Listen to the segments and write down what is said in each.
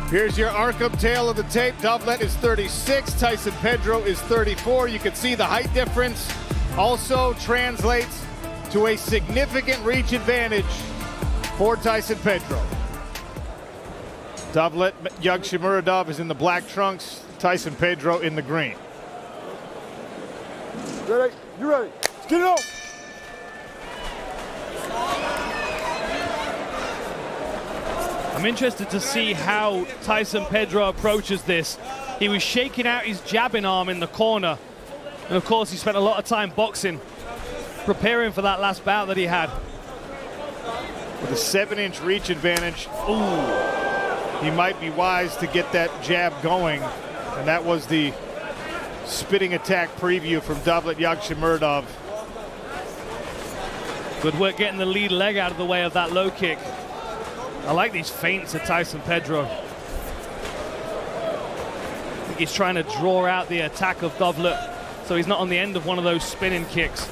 Here's your Arkham tale of the tape. Dovlet is 36, Tyson Pedro is 34. You can see the height difference also translates to a significant reach advantage for Tyson Pedro. Dovlet Yagshimuradov is in the black trunks, Tyson Pedro in the green. Ready? You ready? Let's get it on! I'm interested to see how Tyson Pedro approaches this. He was shaking out his jabbing arm in the corner. And of course, he spent a lot of time boxing, preparing for that last bout that he had. With a 7-inch reach advantage, he might be wise to get that jab going. And that was the spitting attack preview from Dovlet Yagshimuradov. Good work getting the lead leg out of the way of that low kick. I like these feints of Tyson Pedro. I think he's trying to draw out the attack of Dovlet so he's not on the end of one of those spinning kicks.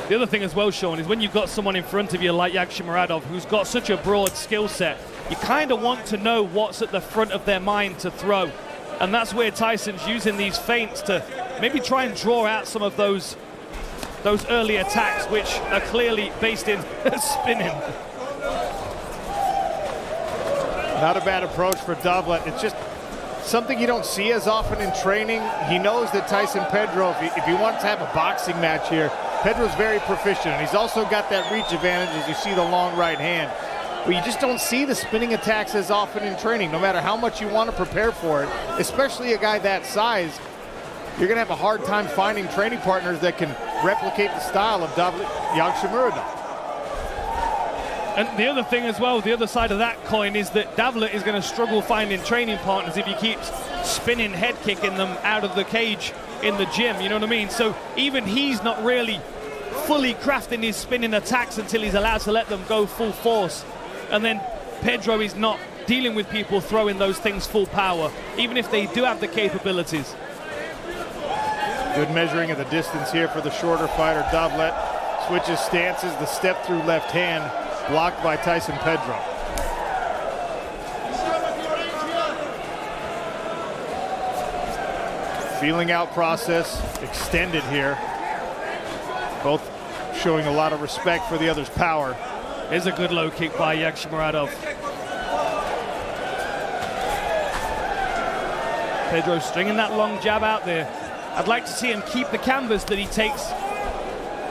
The other thing as well, Sean, is when you've got someone in front of you like Yagshimuradov who's got such a broad skill set, you kind of want to know what's at the front of their mind to throw. And that's where Tyson's using these feints to maybe try and draw out some of those early attacks, which are clearly based in spinning. Not a bad approach for Dovlet. It's just something you don't see as often in training. He knows that Tyson Pedro, if he wants to have a boxing match here, Pedro's very proficient, and he's also got that reach advantage as you see the long right hand. But you just don't see the spinning attacks as often in training, no matter how much you want to prepare for it, especially a guy that size. You're going to have a hard time finding training partners that can replicate the style of Dovlet Yagshimuradov. And the other thing as well, the other side of that coin is that Dovlet is going to struggle finding training partners if he keeps spinning head kicking them out of the cage in the gym, you know what I mean? So even he's not really fully crafting his spinning attacks until he's allowed to let them go full force. And then Pedro is not dealing with people throwing those things full power, even if they do have the capabilities. Good measuring of the distance here for the shorter fighter. Dovlet switches stances, the step through left hand, blocked by Tyson Pedro. Feeling out process extended here. Both showing a lot of respect for the other's power. Here's a good low kick by Yagshimuradov. Pedro stringing that long jab out there. I'd like to see him keep the canvas that he takes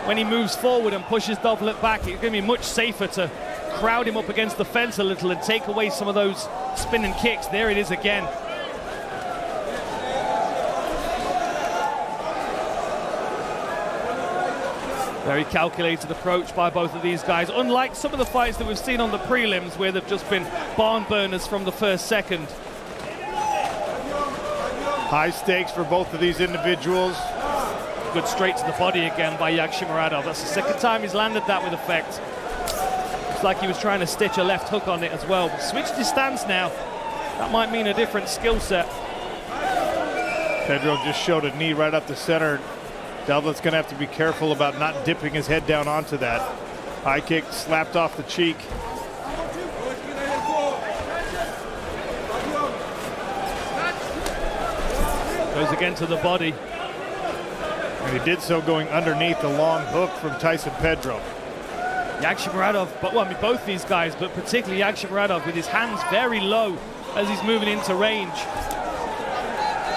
when he moves forward and pushes Dovlet back. It's going to be much safer to crowd him up against the fence a little and take away some of those spinning kicks. There it is again. Very calculated approach by both of these guys. Unlike some of the fights that we've seen on the prelims where they've just been barn burners from the first second. High stakes for both of these individuals. Good straight to the body again by Yagshimuradov. That's the second time he's landed that with effect. Looks like he was trying to stitch a left hook on it as well. Switched his stance now. That might mean a different skill set. Pedro just showed a knee right up the center. Dovlet's going to have to be careful about not dipping his head down onto that. High kick slapped off the cheek. Goes again to the body. And he did so going underneath the long hook from Tyson Pedro. Yagshimuradov, well, I mean, both these guys, but particularly Yagshimuradov with his hands very low as he's moving into range.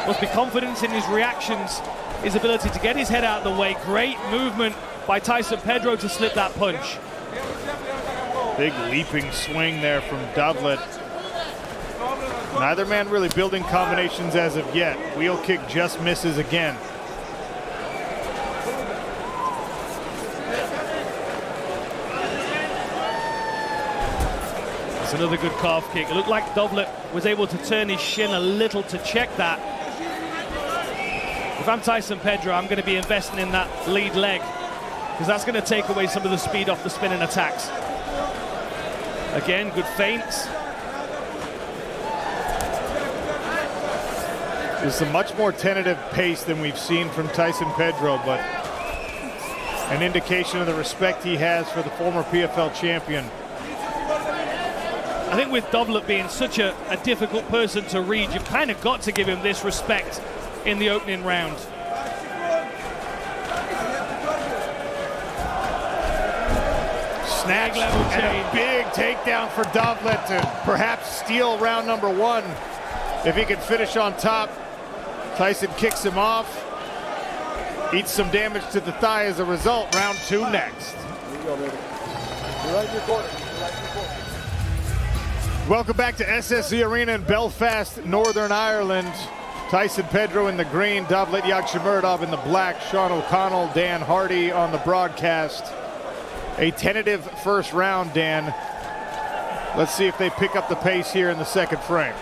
Must be confidence in his reactions, his ability to get his head out of the way. Great movement by Tyson Pedro to slip that punch. Big leaping swing there from Dovlet. Neither man really building combinations as of yet. Wheel kick just misses again. It's another good calf kick. It looked like Dovlet was able to turn his shin a little to check that. If I'm Tyson Pedro, I'm going to be investing in that lead leg because that's going to take away some of the speed off the spinning attacks. Again, good feints. It's a much more tentative pace than we've seen from Tyson Pedro, but an indication of the respect he has for the former PFL champion. I think with Dovlet being such a difficult person to read, you've kind of got to give him this respect in the opening round. Snatch level and a big takedown for Dovlet to perhaps steal round number 1. If he can finish on top, Tyson kicks him off, eats some damage to the thigh as a result. Round 2 next. Here you go, baby. You're right in your corner. You're right in your corner. Welcome back to SSE Arena in Belfast, Northern Ireland. Tyson Pedro in the green, Dovlet Yagshimuradov in the black, Sean O'Connell, Dan Hardy on the broadcast. A tentative first round, Dan. Let's see if they pick up the pace here in the second frame.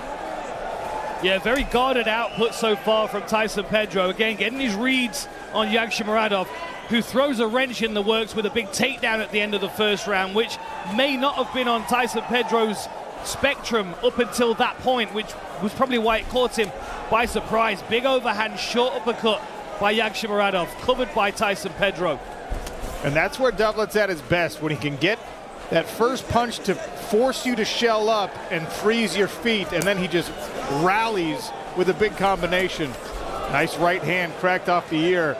Yeah, very guarded output so far from Tyson Pedro. Again, getting his reads on Yagshimuradov, who throws a wrench in the works with a big takedown at the end of the first round, which may not have been on Tyson Pedro's spectrum up until that point, which was probably why it caught him by surprise. Big overhand, short uppercut by Yagshimuradov, covered by Tyson Pedro. And that's where Dovlet's at his best, when he can get that first punch to force you to shell up and freeze your feet, and then he just rallies with a big combination. Nice right hand cracked off the ear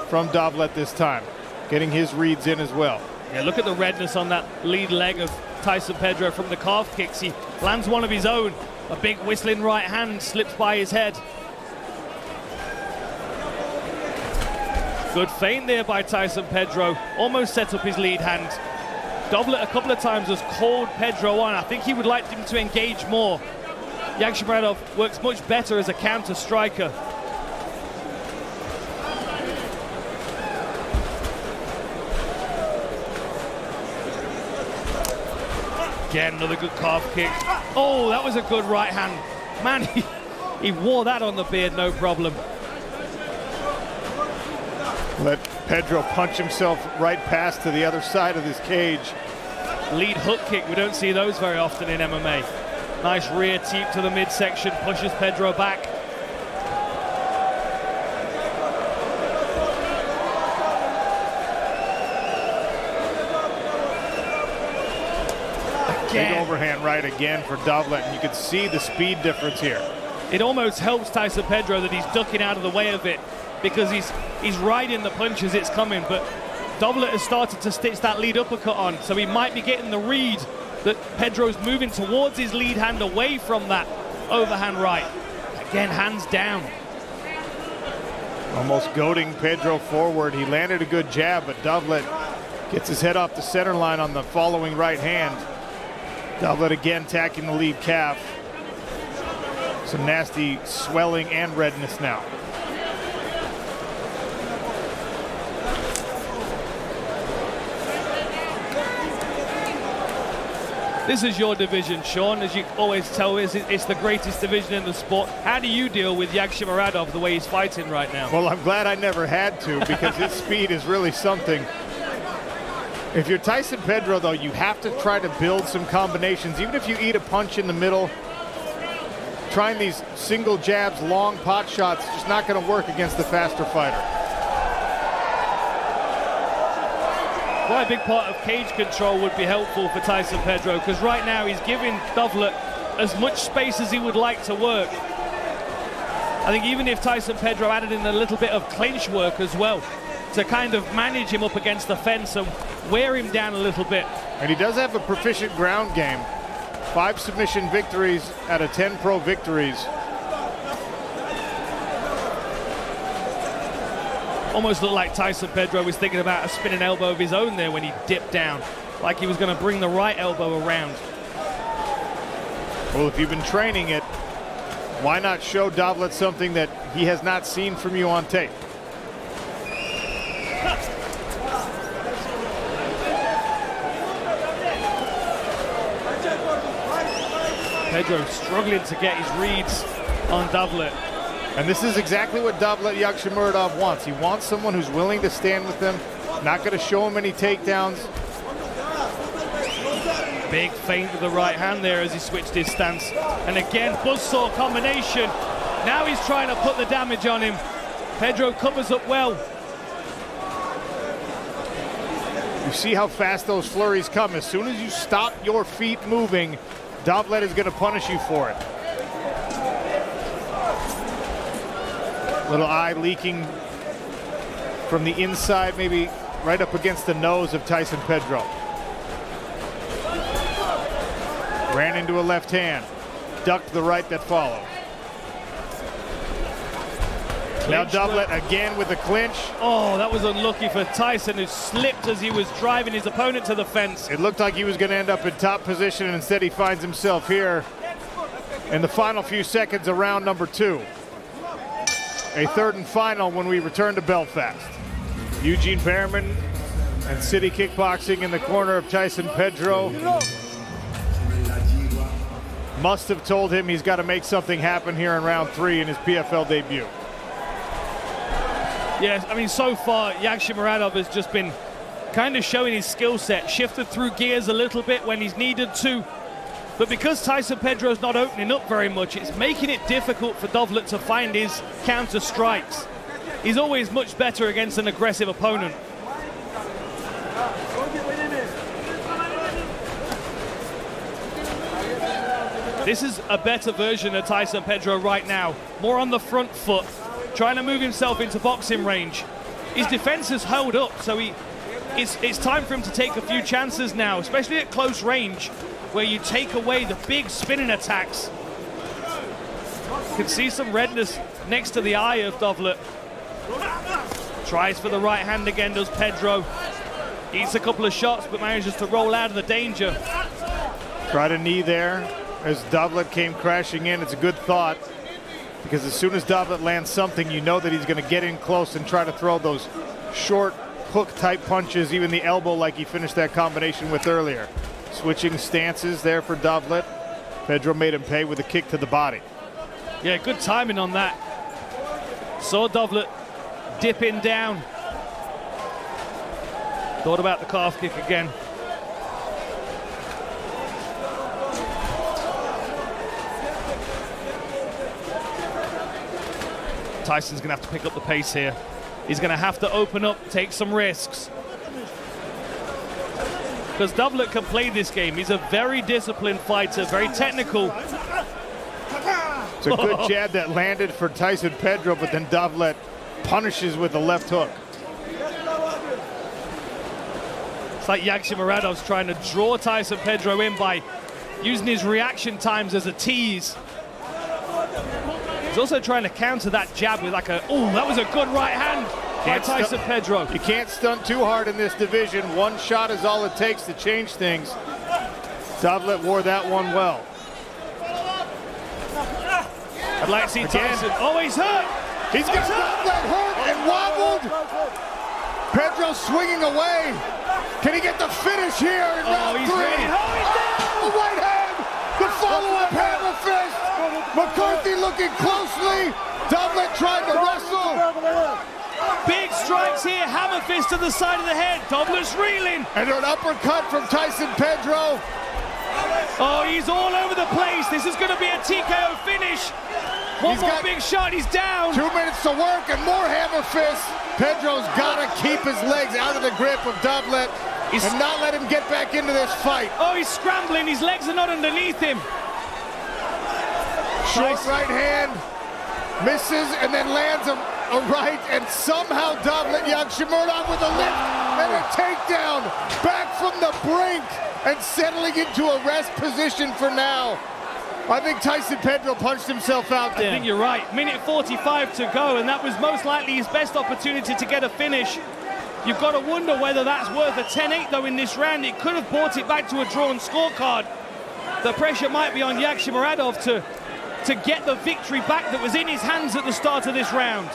from Dovlet this time, getting his reads in as well. Yeah, look at the redness on that lead leg of Tyson Pedro from the calf kicks. He lands one of his own. A big whistling right hand slips by his head. Good feint there by Tyson Pedro. Almost set up his lead hand. Dovlet a couple of times has called Pedro on. I think he would like him to engage more. Yagshimuradov works much better as a counter striker. Again, another good calf kick. Oh, that was a good right hand. Man, he wore that on the beard, no problem. Let Pedro punch himself right past to the other side of this cage. Lead hook kick, we don't see those very often in MMA. Nice rear teep to the midsection, pushes Pedro back. Big overhand right again for Dovlet, and you can see the speed difference here. It almost helps Tyson Pedro that he's ducking out of the way of it, because he's riding the punch as it's coming, but Dovlet has started to stitch that lead uppercut on, so he might be getting the read that Pedro's moving towards his lead hand away from that overhand right. Again, hands down. Almost goading Pedro forward. He landed a good jab, but Dovlet gets his head off the center line on the following right hand. Dovlet again tacking the lead calf. Some nasty swelling and redness now. This is your division, Sean. As you always tell us, it's the greatest division in the sport. How do you deal with Yagshimuradov the way he's fighting right now? Well, I'm glad I never had to, because his speed is really something. If you're Tyson Pedro, though, you have to try to build some combinations. Even if you eat a punch in the middle, trying these single jabs, long pot shots, just not going to work against the faster fighter. Why a big part of cage control would be helpful for Tyson Pedro, because right now he's giving Dovlet as much space as he would like to work. I think even if Tyson Pedro added in a little bit of clinch work as well, to kind of manage him up against the fence and wear him down a little bit. And he does have a proficient ground game. 5 submission victories out of 10 pro victories. Almost looked like Tyson Pedro was thinking about a spinning elbow of his own there when he dipped down, like he was going to bring the right elbow around. Well, if you've been training it, why not show Dovlet something that he has not seen from you on tape? Pedro struggling to get his reads on Dovlet. And this is exactly what Dovlet Yagshimuradov wants. He wants someone who's willing to stand with him, not going to show him any takedowns. Big feint with the right hand there as he switched his stance. And again, buzzsaw combination. Now he's trying to put the damage on him. Pedro covers up well. You see how fast those flurries come. As soon as you stop your feet moving, Dovlet is going to punish you for it. Little eye leaking from the inside, maybe right up against the nose of Tyson Pedro. Ran into a left hand, ducked the right that followed. Now Dovlet again with the clinch. Oh, that was unlucky for Tyson, who slipped as he was driving his opponent to the fence. It looked like he was going to end up in top position, and instead he finds himself here in the final few seconds of round number 2. A third and final when we return to Belfast. Eugene Behrman and City Kickboxing in the corner of Tyson Pedro. Must have told him he's got to make something happen here in round 3 in his PFL debut. Yes, I mean, so far, Yagshimuradov has just been kind of showing his skill set, shifted through gears a little bit when he's needed to. But because Tyson Pedro's not opening up very much, it's making it difficult for Dovlet to find his counter strikes. He's always much better against an aggressive opponent. This is a better version of Tyson Pedro right now. More on the front foot, trying to move himself into boxing range. His defense has held up, so it's time for him to take a few chances now, especially at close range, where you take away the big spinning attacks. You can see some redness next to the eye of Dovlet. Tries for the right hand again, does Pedro. Eats a couple of shots, but manages to roll out of the danger. Tried a knee there as Dovlet came crashing in. It's a good thought, because as soon as Dovlet lands something, you know that he's going to get in close and try to throw those short hook-type punches, even the elbow like he finished that combination with earlier. Switching stances there for Dovlet. Pedro made him pay with a kick to the body. Yeah, good timing on that. Saw Dovlet dipping down. Thought about the calf kick again. Tyson's going to have to pick up the pace here. He's going to have to open up, take some risks. Because Dovlet can play this game. He's a very disciplined fighter, very technical. It's a good jab that landed for Tyson Pedro, but then Dovlet punishes with the left hook. It's like Yagshimuradov's trying to draw Tyson Pedro in by using his reaction times as a tease. He's also trying to counter that jab with like that was a good right hand by Tyson Pedro. You can't stunt too hard in this division. One shot is all it takes to change things. Dovlet wore that one well. I'd like to see Tyson. Oh, he's hurt! He's got Dovlet hurt and wobbled. Pedro swinging away. Can he get the finish here in round 3? Ready. The right hand! The follow-up hammer fist! McCarthy looking closely. Dovlet trying to wrestle. Big strikes here. Hammer fist to the side of the head. Dovlet's reeling. And an uppercut from Tyson Pedro. Oh, he's all over the place. This is going to be a TKO finish. One more big shot. He's down. 2 minutes to work and more hammer fists. Pedro's got to keep his legs out of the grip of Dovlet and not let him get back into this fight. Oh, he's scrambling. His legs are not underneath him. Short right hand, misses, and then lands a right, and somehow Dovlet Yagshimuradov with a lift and a takedown back from the brink and settling into a rest position for now. I think Tyson Pedro punched himself out there. I think you're right. Minute 45 to go, and that was most likely his best opportunity to get a finish. You've got to wonder whether that's worth a 10-8 though in this round. It could have brought it back to a drawn scorecard. The pressure might be on Yagshimuradov to get the victory back that was in his hands at the start of this round.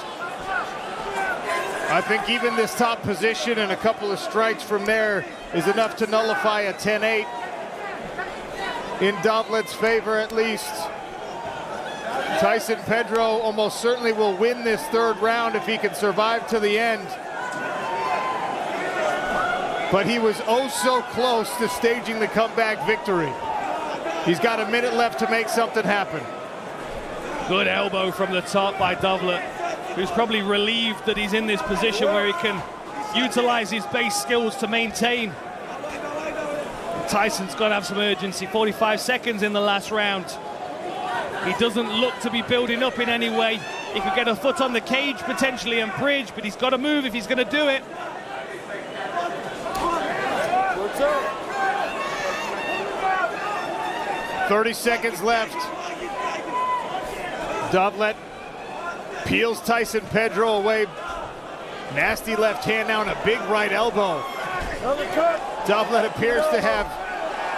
I think even this top position and a couple of strikes from there is enough to nullify a 10-8 in Dovlet's favor at least. Tyson Pedro almost certainly will win this third round if he can survive to the end. But he was oh so close to staging the comeback victory. He's got a minute left to make something happen. Good elbow from the top by Dovlet, who's probably relieved that he's in this position where he can utilize his base skills to maintain. Tyson's got to have some urgency. 45 seconds in the last round. He doesn't look to be building up in any way. He could get a foot on the cage potentially and bridge, but he's got to move if he's going to do it. What's up? 30 seconds left. Dovlet peels Tyson Pedro away. Nasty left hand now and a big right elbow. Dovlet appears to have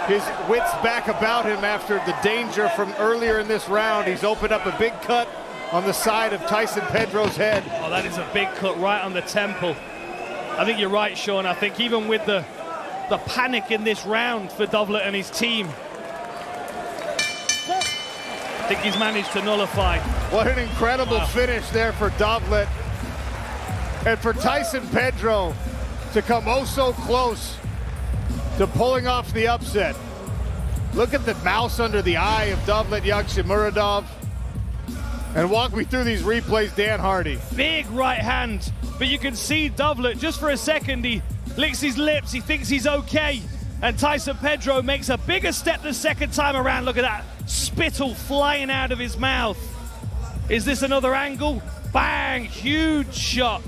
his wits back about him after the danger from earlier in this round. He's opened up a big cut on the side of Tyson Pedro's head. Oh, that is a big cut right on the temple. I think you're right, Sean. I think even with the panic in this round for Dovlet and his team, I think he's managed to nullify. What an incredible finish there for Dovlet. And for Tyson Pedro to come oh so close to pulling off the upset. Look at the mouse under the eye of Dovlet Yagshimuradov. And walk me through these replays, Dan Hardy. Big right hand, but you can see Dovlet, just for a second, he licks his lips, he thinks he's okay. And Tyson Pedro makes a bigger step the second time around. Look at that spittle flying out of his mouth. Is this another angle? Bang, huge shot.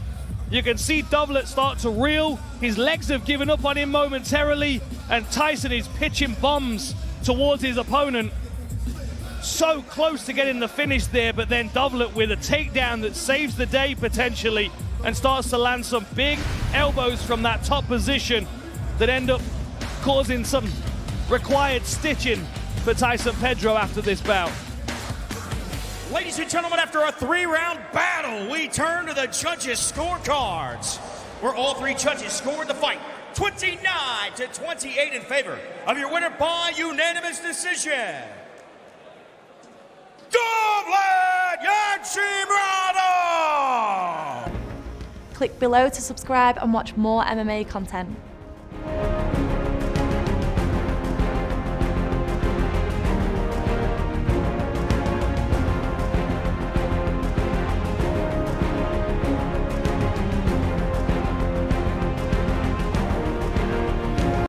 You can see Dovlet start to reel. His legs have given up on him momentarily, and Tyson is pitching bombs towards his opponent. So close to getting the finish there, but then Dovlet with a takedown that saves the day potentially and starts to land some big elbows from that top position that end up causing some required stitching for Tyson Pedro after this bout. Ladies and gentlemen, after a 3-round battle, we turn to the judges' scorecards, where all 3 judges scored the fight 29-28 in favor of your winner by unanimous decision, Dovlet Yagshimuradov! Click below to subscribe and watch more MMA content.